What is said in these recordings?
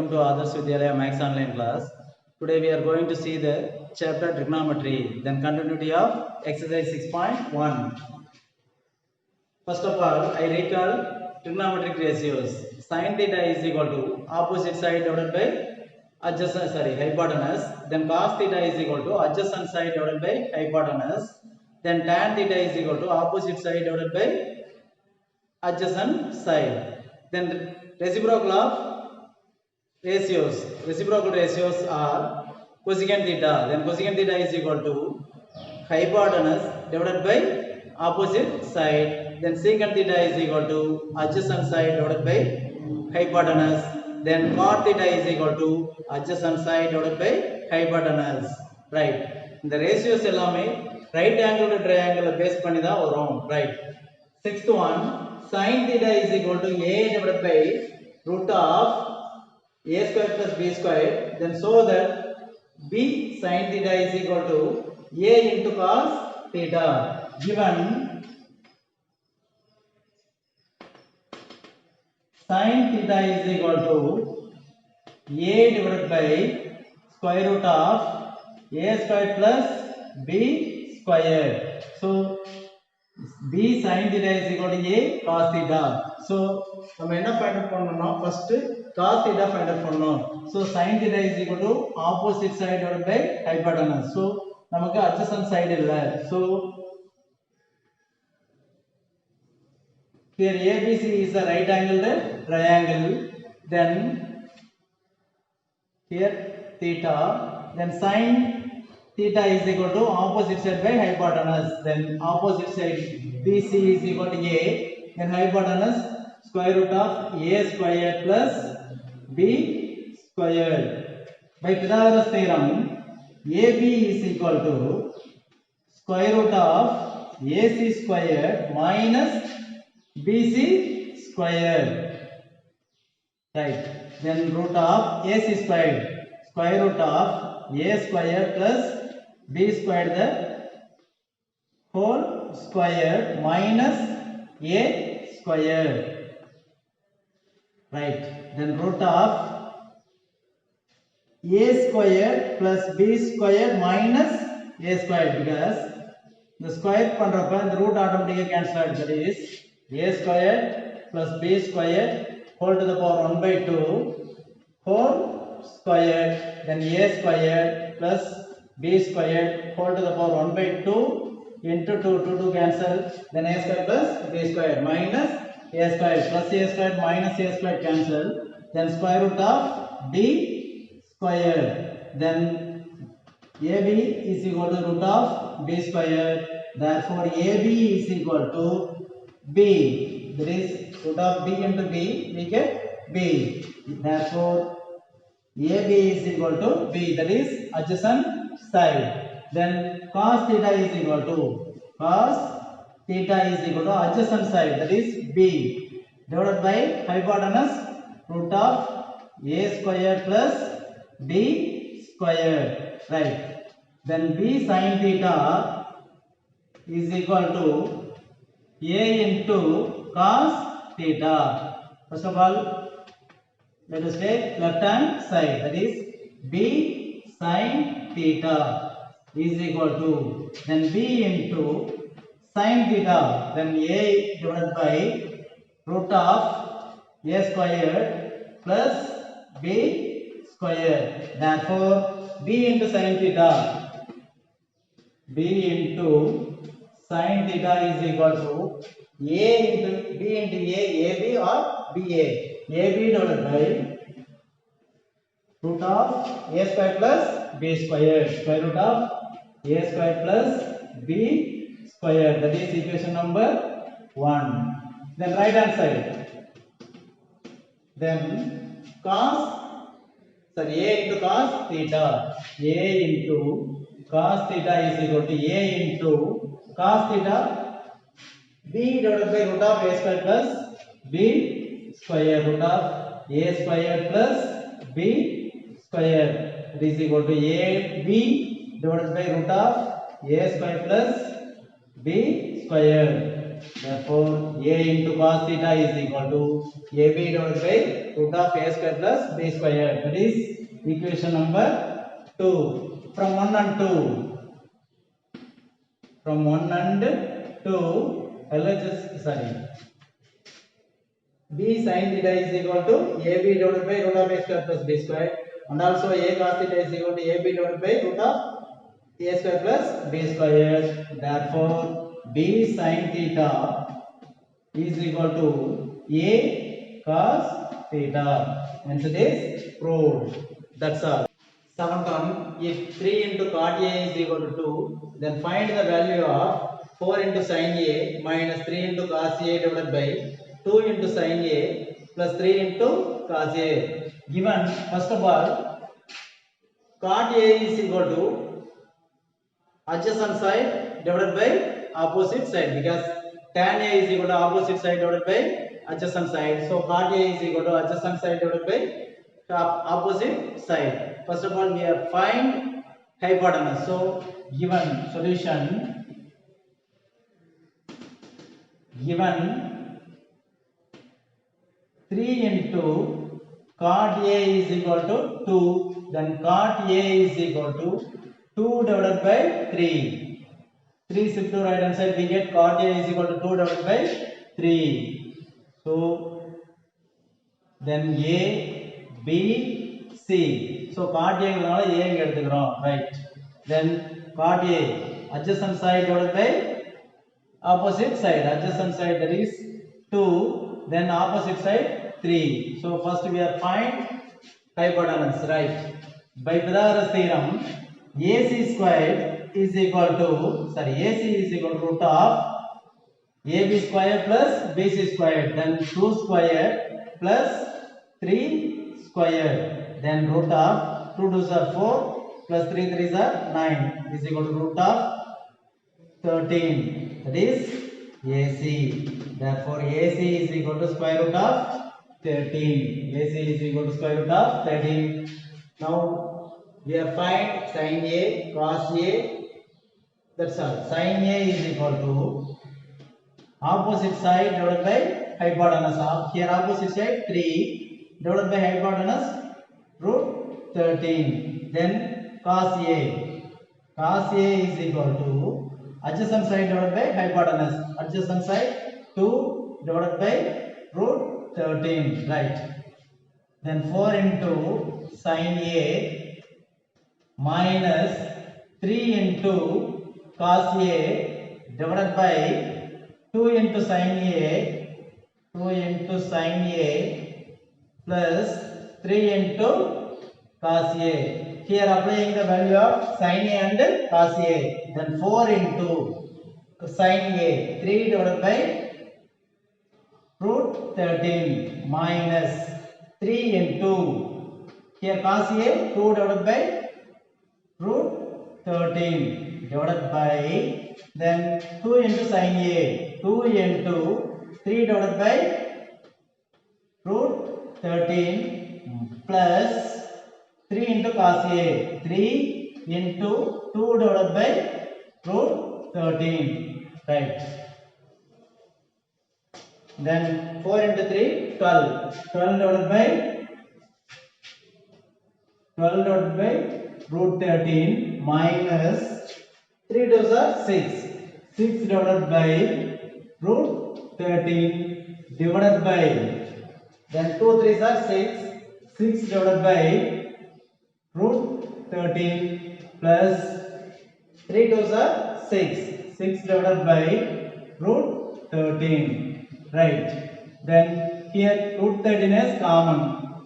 welcome to Adarsh Vidyalaya Max Online class. Today we are going to see the chapter trigonometry, then continuity of exercise 6.1. First of all, I recall trigonometric ratios. Sin theta is equal to opposite side divided by hypotenuse. Then cos theta is equal to adjacent side divided by hypotenuse. Then tan theta is equal to opposite side divided by adjacent side. Then reciprocal ratios are cosecant theta. Then cosecant theta is equal to hypotenuse divided by opposite side. Then secant theta is equal to adjacent side divided by hypotenuse. Then cot theta is equal to adjacent side divided by hypotenuse. Right. The ratios எல்லாமே right angle to triangle base பண்ணி தான் வரும். Right. Sixth one, sin theta is equal to a divided by root of a square plus b square. Then so that b sin theta is equal to a into cos theta. Given sin theta is equal to a divided by square root of a square plus b square. So b sin theta is equal to a cos theta. So நம்ம என்ன find out பண்ணனும்னா first cos theta find out பண்ணனும். So sin theta is equal to opposite side divided by hypotenuse. So நமக்கு adjacent side இல்ல. So here ABC is a right angled triangle. Then here theta. Then sin theta is equal to opposite side by hypotenuse. Then opposite side BC is equal to a. Then hypotenuse square root of a square plus b square. By Pythagoras theorem, AB is equal to square root of AC square minus BC square. Right. Then root of AC square, square root of a square plus b square the whole square minus a square. Right. Then root of a square plus b square minus a square, because the square பண்றப்ப the root automatically cancel out. That is a square plus b square whole to the power 1 by 2 whole square. Then a square plus b square whole to the power 1 by 2 into 2 cancel. Then a square plus b square minus a square plus a square minus a square cancel. Then square root of b square. Then AB is equal to root of b square. Therefore AB is equal to b. That is root of b into b, we get b. Therefore AB is equal to b, that is adjacent side. Then cos theta is equal to adjacent side, that is b, divided by hypotenuse root of a square plus b square. Right. Then b sin theta is equal to a into cos theta. First of all, let us take left hand side, that is b sin theta is equal to, then b into sin theta, then a divided by root of a square plus b square. Therefore b into sin theta is equal to a into b into a, ab or ba. AB divided by root of a square plus b square, square root of a square plus b square. That is equation number 1. Then right hand side. Then a into cos theta. A into cos theta is equal to a into cos theta b divided by root of a square plus b square, root of a square plus b square. It is equal to a b divided by root of a square plus b square. Therefore, a into cos theta is equal to ab divided by root of a square plus b square. That is equation number 2. From 1 and 2. From 1 and 2, LHS, sorry. B sin theta is equal to ab divided by root of a square plus b square, and also a cos theta is equal to ab divided by root of a square plus b square. Therefore, b sin theta is equal to a cos theta. Hence it is proved. That's all. Seventh one, if 3 into cot a is equal to 2, then find the value of 4 into sin a minus 3 into cos a divided by 2 into sin a plus 3 into cos a. Given, first of all, cot a is equal to adjacent side divided by opposite side, because tan a is equal to opposite side divided by adjacent side. So cot a is equal to adjacent side divided by opposite side. First of all, we have find hypotenuse. So given solution, given 3 into cot a is equal to 2, then cot a is equal to 2 divided by 3. 3 shift to right hand side, we get cot a is equal to 2 divided by 3. So then a, b, c. So cot a னால a இங்க எடுத்துக்கிறோம், right? Then cot a adjacent side divided by opposite side. Adjacent side, that is 2, then opposite side 3. So first we are find hypotenuse, right? By Pythagoras theorem, AC squared is equal to, sorry, AC is equal to root of AB square plus BC square, then 2 square plus 3 square, then root of 2 2s are 4 plus 3 3s are 9 is equal to root of 13. That is AC. Therefore, AC is equal to square root of 13. AC is equal to square root of 13. Now we have find sin A, cos A. That's all. Sin A is equal to opposite side divided by hypotenuse. Here opposite side 3 divided by hypotenuse root 13. Then cos A. Cos A is equal to adjacent side divided by hypotenuse. Adjacent side 2 divided by root 13. Right. Then 4 into sin A minus 3 into cos A divided by 2 into sin A, 2 into sin A plus 3 into cos A. Here applying the value of sin A and cos A. Then 4 into sin A, 3 divided by root 13 minus 3 into, here cos A, 2 divided by root 13 divided by, then 2 into sin A, 2 into 3 divided by root 13 plus 3 into cos A, 3 into 2 divided by root 13, right? Then 4 into 3, 12. 12 divided by root 13 minus 3 2s are 6. 6 divided by root 13 divided by, then 2 3s are 6. 6 divided by root 13 plus 3 2s are 6. 6 divided by root 13. Right. Then here root 13 is common.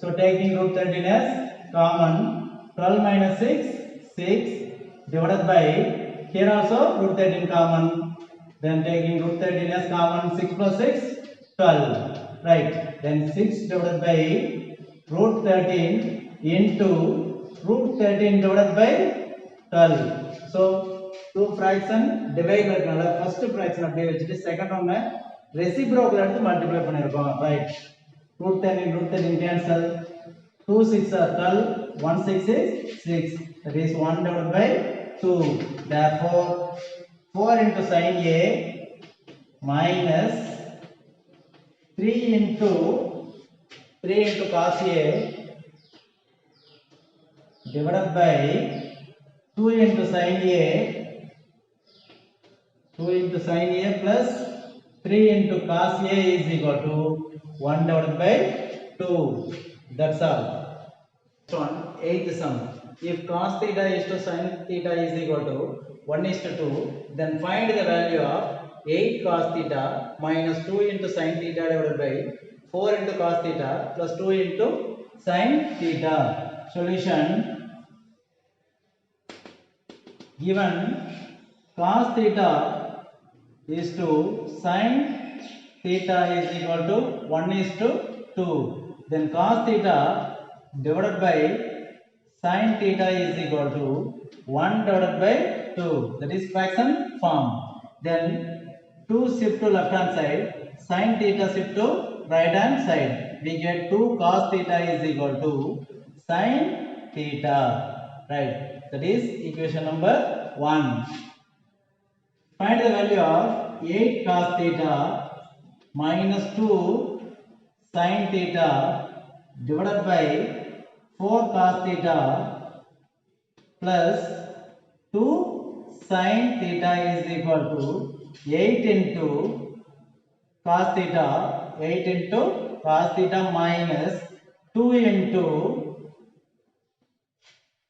So taking root 13 as common, 12 minus 6, 6 divided by, here also root 13 common. Then taking root 13 as common, 6 plus 6, 12. Right. Then 6 divided by root 13 into root 13 divided by 12. So two fraction divide பண்ணல, first fraction அப்படியே வச்சிட்டு second one reciprocal எடுத்து multiply பண்ணிருக்கோம், right? root 13 cancel, 2 6 are 12, 1 6 is 6, that is 1 divided by 2. Therefore 4 into sin A minus 3 into cos A divided by 2 into sin A, 2 into sin A plus 3 into cos A is equal to 1 divided by 2. That's all. Next one, eighth sum. If cos theta is to sin theta is equal to 1 is to 2, then find the value of 8 cos theta minus 2 into sin theta divided by 4 into cos theta plus 2 into sin theta. Solution: given cos theta is to sin theta is equal to 1 is to 2, then cos theta divided by sin theta is equal to 1 divided by 2, that is fraction form. Then 2 shift to left hand side, sin theta shift to right hand side. We get 2 cos theta is equal to sin theta, right? That is equation number 1. Find the value of 8 cos theta minus 2 sin theta divided by 4 cos theta plus 2 sin theta is equal to 8 into cos theta, 8 into cos theta minus 2 into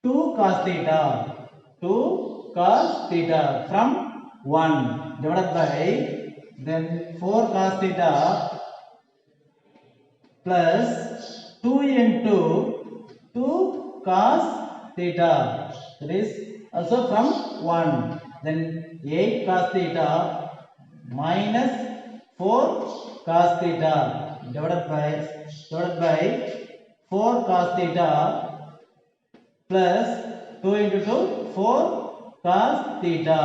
2 cos theta, 2 cos theta from 1 divided by then 4 cos theta plus 2 into 2 cos theta, that is also from 1, then 8 cos theta minus 4 cos theta divided by 4 cos theta plus 2 into 2 4 cos theta.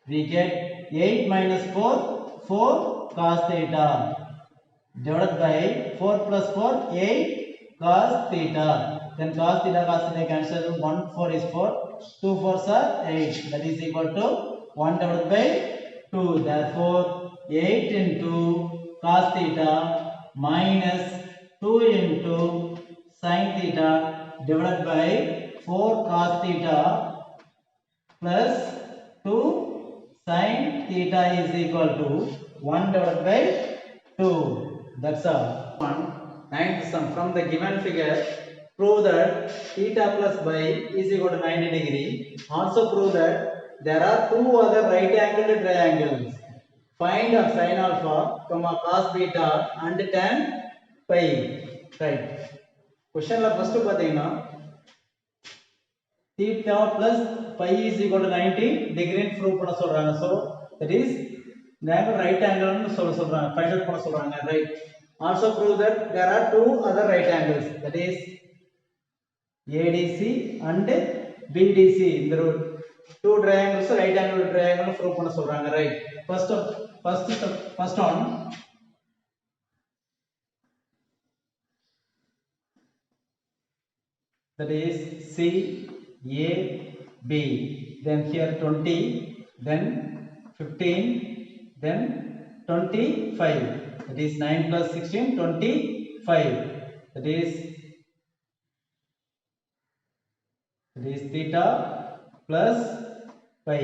We get 8 minus 4 4 cos theta divided by 4 plus 4 8 cos theta. Then cos theta cancel, 1 4 is 4, 2 4s are 8, that is equal to 1 divided by 2. Therefore 8 into cos theta minus 2 into sin theta divided by 4 cos theta plus 2 sin theta is equal to 1 divided by 2. That's all. Ninth sum. From the given figure, prove that theta plus phi is equal to 90 degree. Also prove that there are two other right angled triangles. Find of sin alpha, cos beta and tan phi. Right. Question la first pathina theta plus phi is equal to 90 degree prove பண்ண சொல்றாங்க. So that is the angle right angle னு சொல்றாங்க. Find out பண்ண சொல்றாங்க. Right. Also prove that there are two other right angles, that is ADC and BDC. இந்த two triangles right angle triangle prove பண்ண சொல்றாங்க. Right. First one, that is CAB, then here 20, then 15, then 25, that is 9 plus 16 25, that is theta plus phi,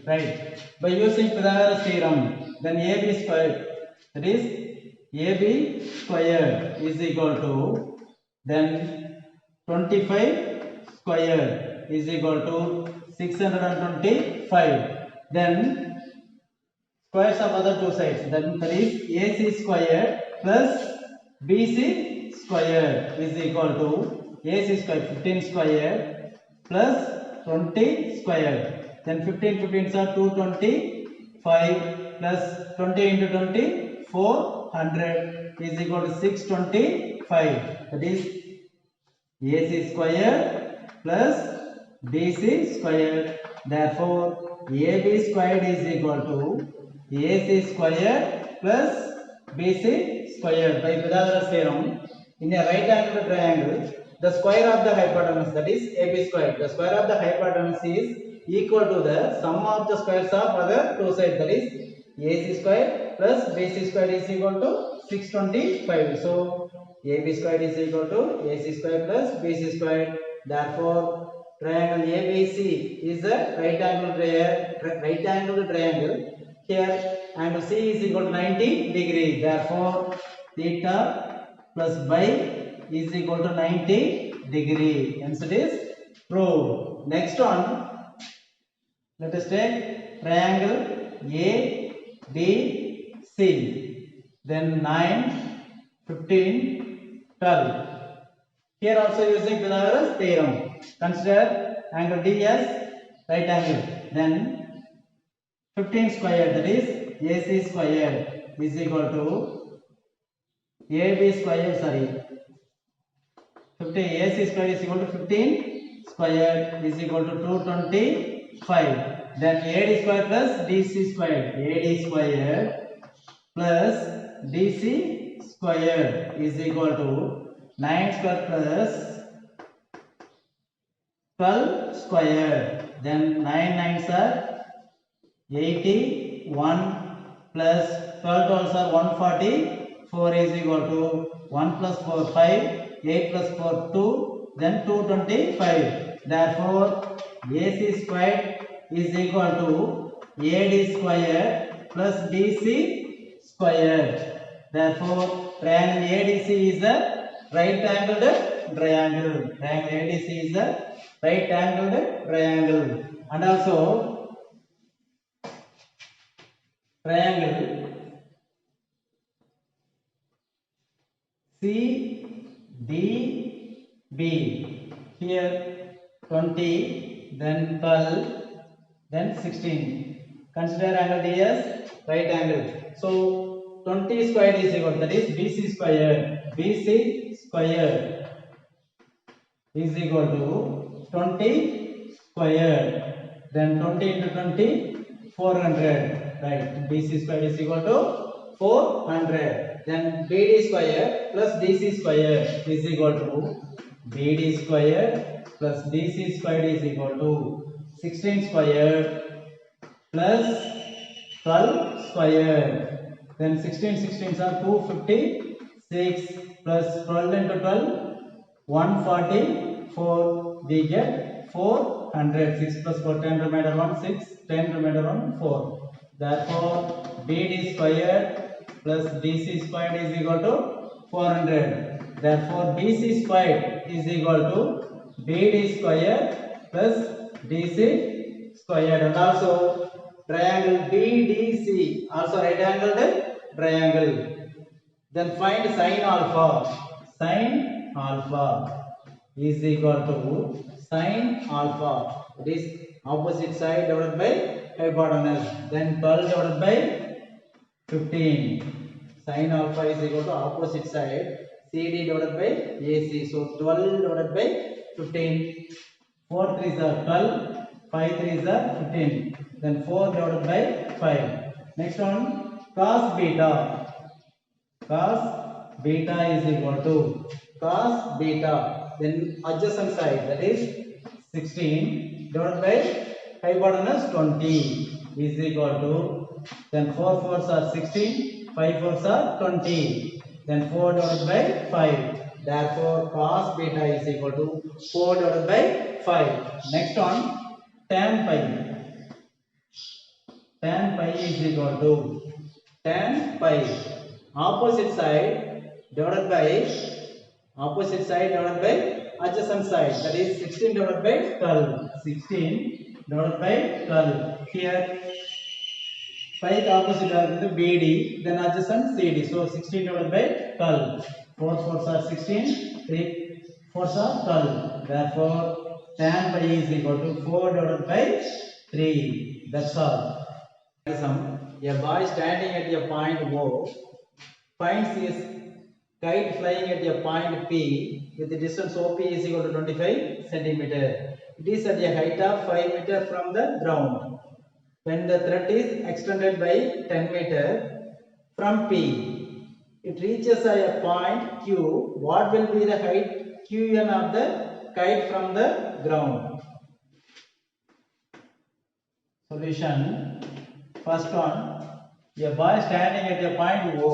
right? By using Pythagoras theorem, then AB squared, that is AB squared is equal to then 25 square is equal to 625. Then squares of other two sides, then that is AC square plus BC square is equal to AC square 15 square plus 20 square. Then 15s are 225 plus 20 into 20 400 is equal to 625. That is AC square plus BC square. Therefore AB squared is equal to AC square plus BC square. By Pythagoras theorem, in a right angle triangle, the square of the hypotenuse, that is AB squared, the square of the hypotenuse is equal to the sum of the squares of other two sides, that is AC square plus BC squared is equal to 625. So AB squared is equal to AC squared plus BC squared. Therefore, triangle ABC is a right angled triangle. Here angle C is equal to 90 degree. Therefore, theta plus by is equal to 90 degree. Hence it is proved. Next one, let us take triangle ABC. Then 9, 15, 12. Here also using Pythagoras theorem. Consider angle D as right angle. Then 15 squared, that is AC squared, is equal to AB squared, sorry. 15 AC squared is equal to 15 squared is equal to 225. Then AD squared plus DC squared. AD squared plus DC squared is equal to 9 squared plus 12 squared. Then 9 nines are 81 plus 12 12s are 144 is equal to 1 plus 4 5. 8 plus 4 2, then 225. Therefore, AC squared is equal to AD squared plus DC squared. Therefore, triangle ADC is a right angled triangle. Triangle ADC is a right angled triangle. And also, triangle CDB. Here 20, then 12, then 16. Consider angle D as right angle. So 20 squared is equal to, that is BC squared. BC squared is equal to 20 squared. Then 20 into 20, 400. Right. BC squared is equal to 400. Then BD squared plus DC squared is equal to BD squared plus DC squared is equal to 16 squared plus 12 squared. Then 16 are 256 plus 12 into 12, 144. We get 400. 6 plus 4, 10 remainder 1, 6, 10 remainder 1, 4. Therefore, BD squared plus DC squared is equal to 400. Therefore, BC squared is equal to BD squared plus DC squared. And also, triangle BDC, also right angled triangle. Then find sine alpha. Sine alpha is equal to sine alpha. It is opposite side divided by hypotenuse. Then 12 divided by 15. Sine alpha is equal to opposite side CD divided by AC. So 12 divided by 15. 4 3s are 12. 5 3s are 15. Then 4 divided by 5. Next one, cos beta. Cos beta is equal to cos beta. Then adjacent side, that is 16 divided by hypotenuse 20 is equal to, then 4 4s are 16, 5 4s are 20, then 4 divided by 5. Therefore, cos beta is equal to 4 divided by 5. Next one, tan pi. Tan pi is equal to tan pi opposite side divided by adjacent side, that is 16 divided by 12. 16 divided by 12. Here 5 opposite are the BD, then adjacent CD. So 16 divided by 12. 4 4s are 16, 3 4s are 12. Therefore, tan pi is equal to 4 divided by 3. That's all. A boy standing at a point O finds his kite flying at a point P with the distance OP is equal to 25 centimeter. It is at a height of 5 meter from the ground. When the thread is extended by 10 meter from P, it reaches a point Q. What will be the height Qn of the kite from the ground? Solution. First one, A boy standing at a point O.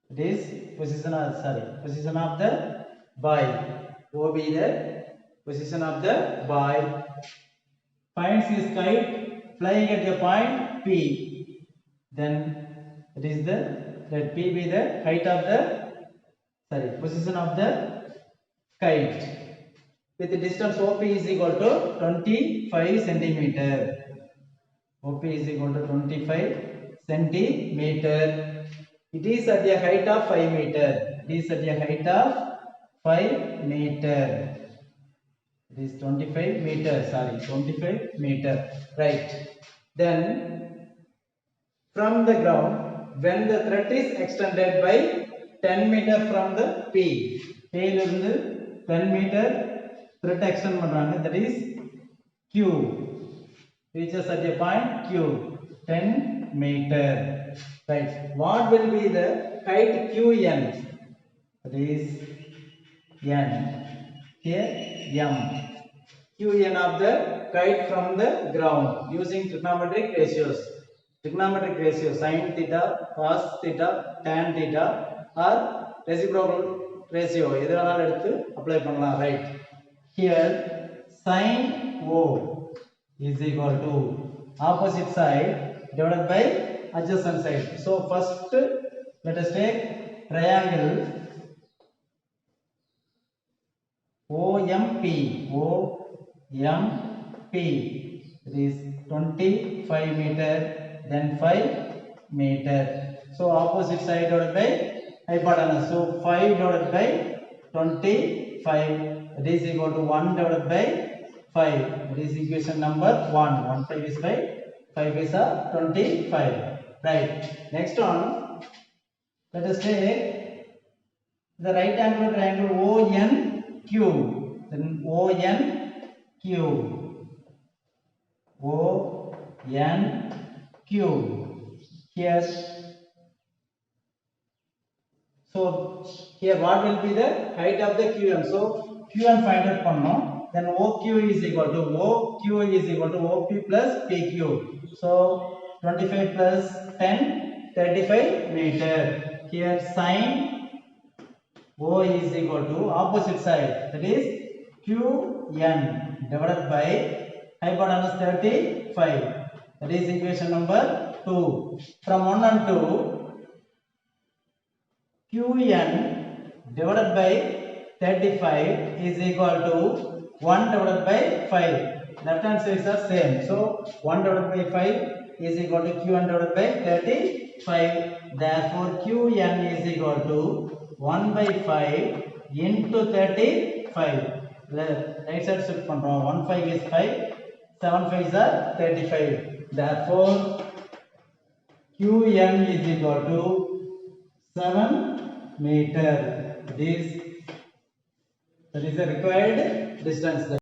It is position of the boy. O be the position of the boy. Finds his kite flying at a point P. Then it is let P be the height of the position of the kite. With the distance OP is equal to 25 centimeter. OP is equal to 25 centimeter. It is at a height of 5 meter. It is at a height of 5 meter. It is 25 meter. 25 meter. Right. Then from the ground, when the thread is extended by 10 meter from the P. P இலிருந்து 10 meter thread extend பண்றாங்க. That is Q. Reaches at a point Q. 10 meter. Right. What will be the height QN? That is N. Here M. QN of the kite from the ground using trigonometric ratios. Trigonometric ratio sin theta, cos theta, tan theta or reciprocal ratio எது வேணாலும் எடுத்து apply பண்ணலாம். Right. Here sin O is equal to opposite side divided by adjacent side. So first let us take triangle OMP. OMP. It is 25 meter, then 5 meter. So opposite side divided by hypotenuse. So 5 divided by 25. It is equal to 1 divided by 5. It is equation number 1. 1 5 is by 5 is 25. Right. Next one, let us take the right angle triangle ONQ. Then ONQ. ONQ. Here. So here what will be the height of the QN? So QN find out பண்ணோம். Then OQ is equal to OP plus PQ. So 25 plus 10, 35 meter. Here sin O is equal to opposite side, that is QN divided by hypotenuse 35. That is equation number 2. From 1 and 2, QN divided by 35 is equal to 1 divided by 5. Left hand sides are same. So 1 divided by 5 is equal to Qn divided by 35. Therefore Qn is equal to 1 by 5 into 35. Right side shift பண்றோம். 1 5 is 5, 7 5 are 35. Therefore Qn is equal to 7 meter. That is the required distance.